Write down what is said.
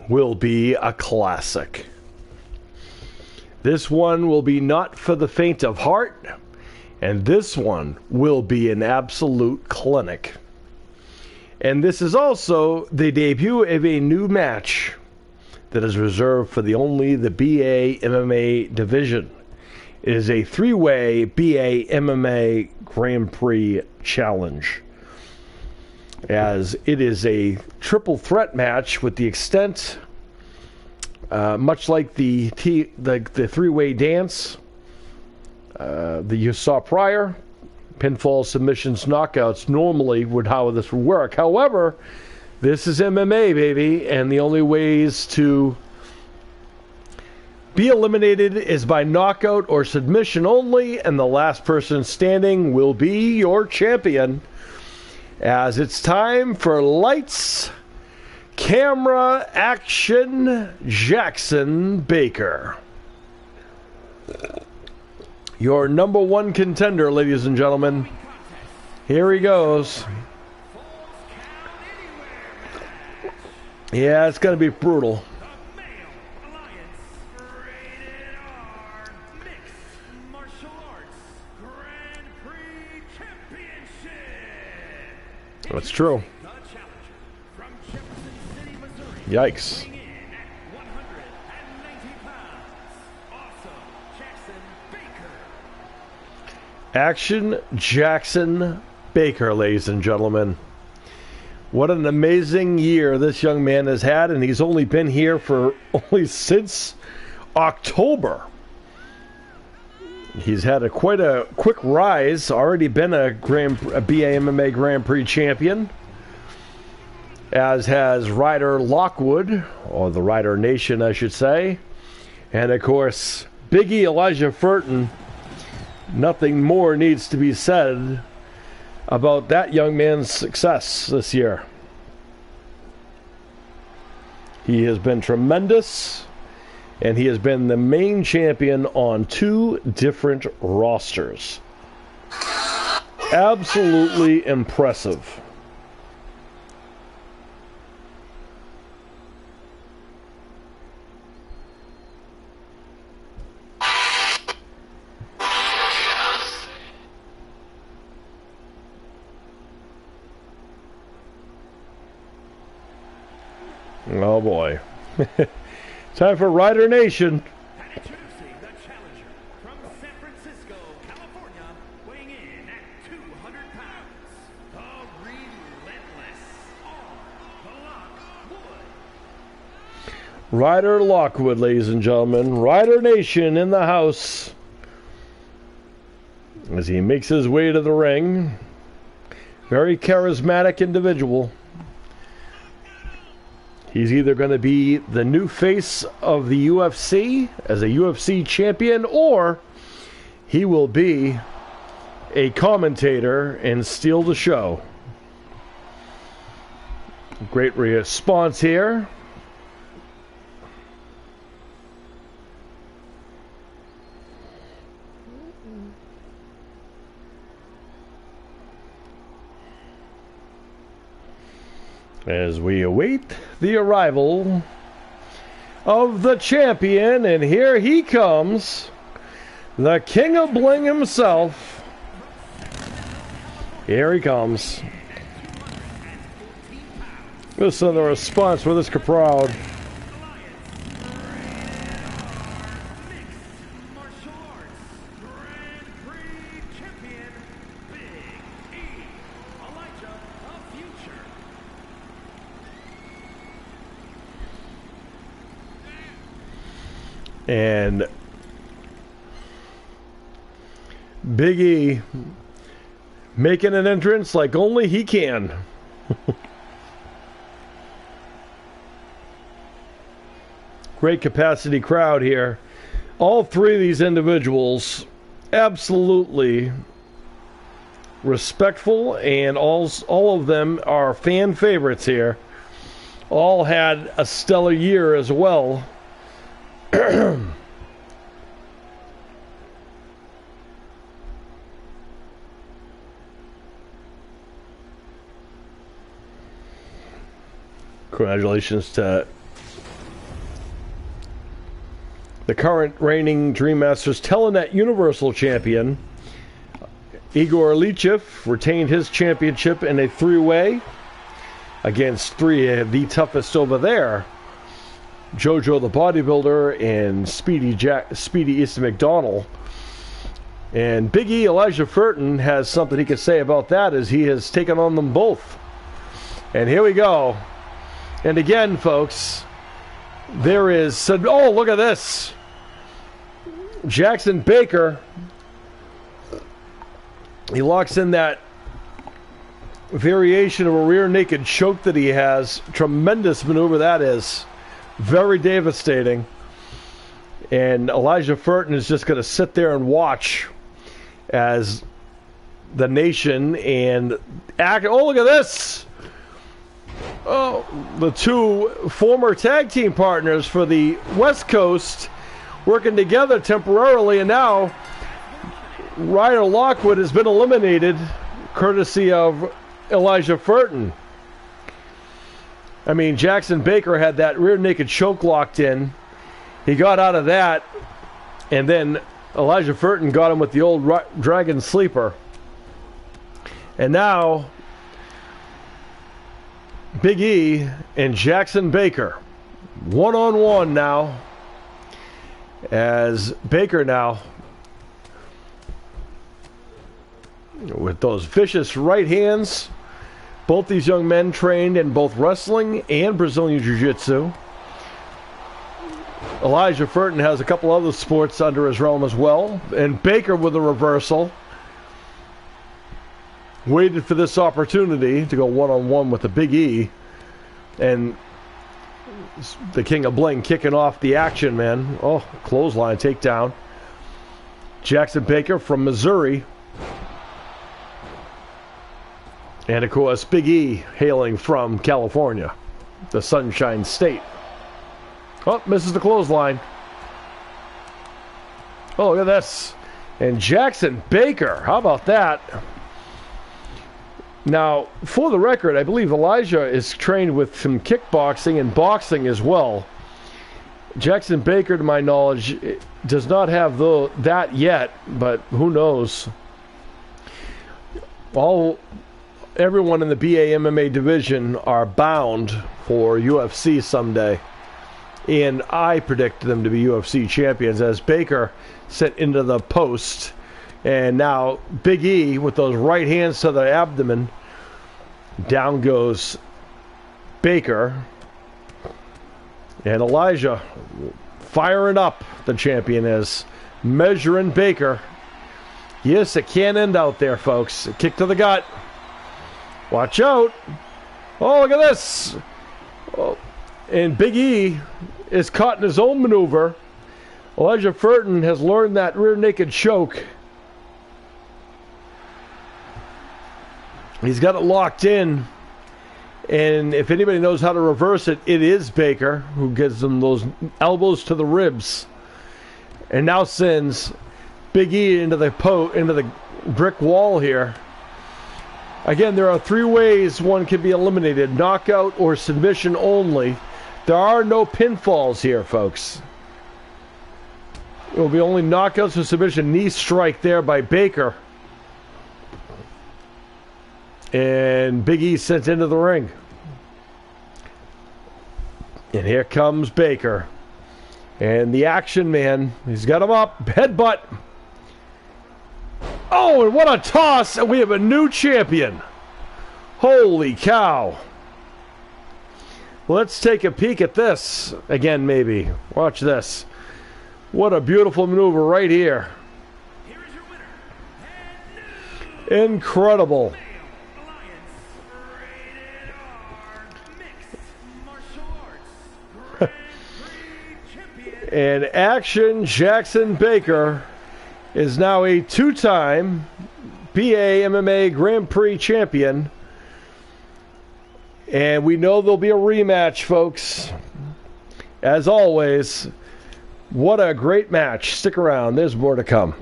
will be a classic. This one will be not for the faint of heart, and this one will be an absolute clinic. And this is also the debut of a new match that is reserved for only the BA MMA division. It is a three-way BA MMA Grand Prix challenge, as it is a triple threat match with the extent, much like the three-way dance that you saw prior, pinfall, submissions, knockouts normally would how this would work. However, this is MMA, baby, and the only ways to be eliminated is by knockout or submission only, and the last person standing will be your champion. As it's time for lights, camera, action, Jaxson Baker. Your number one contender, ladies and gentlemen. Here he goes. Yeah, it's going to be brutal. That's true. Yikes. Action Jaxson Baker, ladies and gentlemen. What an amazing year this young man has had, and he's only been here for since October. He's had quite a quick rise, already been a BA MMA Grand Prix champion, as has Ryder Lockwood, or the Ryder Nation, I should say. And, of course, Big E Elijah Furton. Nothing more needs to be said about that young man's success this year. He has been tremendous, and he has been the main champion on 2 different rosters. Absolutely impressive. Oh boy. Time for Ryder Nation. And introducing the challenger from San Francisco, California, weighing in at 200 pounds, the relentless Lockwood. Ryder Lockwood, ladies and gentlemen. Ryder Nation in the house as he makes his way to the ring. Very charismatic individual. He's either going to be the new face of the UFC as a UFC champion, or he will be a commentator and steal the show. Great response here. As we await the arrival of the champion, and here he comes, the King of Bling himself. Here he comes. Listen to the response for this crowd. And Big E making an entrance like only he can. Great capacity crowd here. All 3 of these individuals absolutely respectful, and all of them are fan favorites here. All had a stellar year as well. Congratulations to the current reigning Dream Masters Telenet Universal Champion, Igor Lichev, retained his championship in a three-way against three of the toughest over there. Jojo the Bodybuilder and Speedy Easton McDonald. And Big E, Elijah Furton, has something he can say about that as he has taken on them both. And here we go. And again, folks, there is... Oh, look at this. Jaxson Baker. He locks in that variation of a rear naked choke that he has. Tremendous maneuver that is. Very devastating. And Elijah Furton is just going to sit there and watch as the nation and act. Oh, look at this. Oh, the two former tag team partners for the West Coast working together temporarily, and now Ryder Lockwood has been eliminated courtesy of Elijah Furton. I mean, Jaxson Baker had that rear naked choke locked in. He got out of that, and then Elijah Furton got him with the old Dragon Sleeper. And now Big E and Jaxson Baker, one-on-one now, as Baker now, with those vicious right hands. Both these young men trained in both wrestling and Brazilian Jiu-Jitsu. Elijah Furton has a couple other sports under his realm as well. And Baker with a reversal. Waited for this opportunity to go one-on-one with the Big E. And the King of Bling kicking off the action, man. Oh, clothesline takedown. Jaxson Baker from Missouri. And, of course, Big E hailing from California, the Sunshine State. Oh, misses the clothesline. Oh, look at this. And Jaxson Baker, how about that? Now, for the record, I believe Elijah is trained with some kickboxing and boxing as well. Jaxson Baker, to my knowledge, does not have that yet, but who knows? Everyone in the BA MMA division are bound for UFC someday. And I predict them to be UFC champions as Baker sent into the post. And now Big E with those right hands to the abdomen. Down goes Baker. And Elijah firing up, the champion is. Measuring Baker. Yes, it can end out there, folks. A kick to the gut. Watch out. Oh, look at this. Oh. And Big E is caught in his own maneuver. Elijah Furton has learned that rear naked choke. He's got it locked in. And if anybody knows how to reverse it, it is Baker, who gives him those elbows to the ribs. And now sends Big E into the brick wall here. Again, there are three ways one can be eliminated: knockout or submission only. There are no pinfalls here, folks. It will be only knockouts or submission. Knee strike there by Baker. And Big E sent into the ring. And here comes Baker. And the action man, he's got him up. Headbutt. Oh, and what a toss. And we have a new champion. Holy cow. Let's take a peek at this again, maybe. Watch this. What a beautiful maneuver right here. Here is your winner. Incredible. Rated R Mixed Martial Arts Grand Prix Champion. And action, Jaxson Baker is now a two-time BA MMA Grand Prix champion. And we know there'll be a rematch, folks. As always, what a great match. Stick around. There's more to come.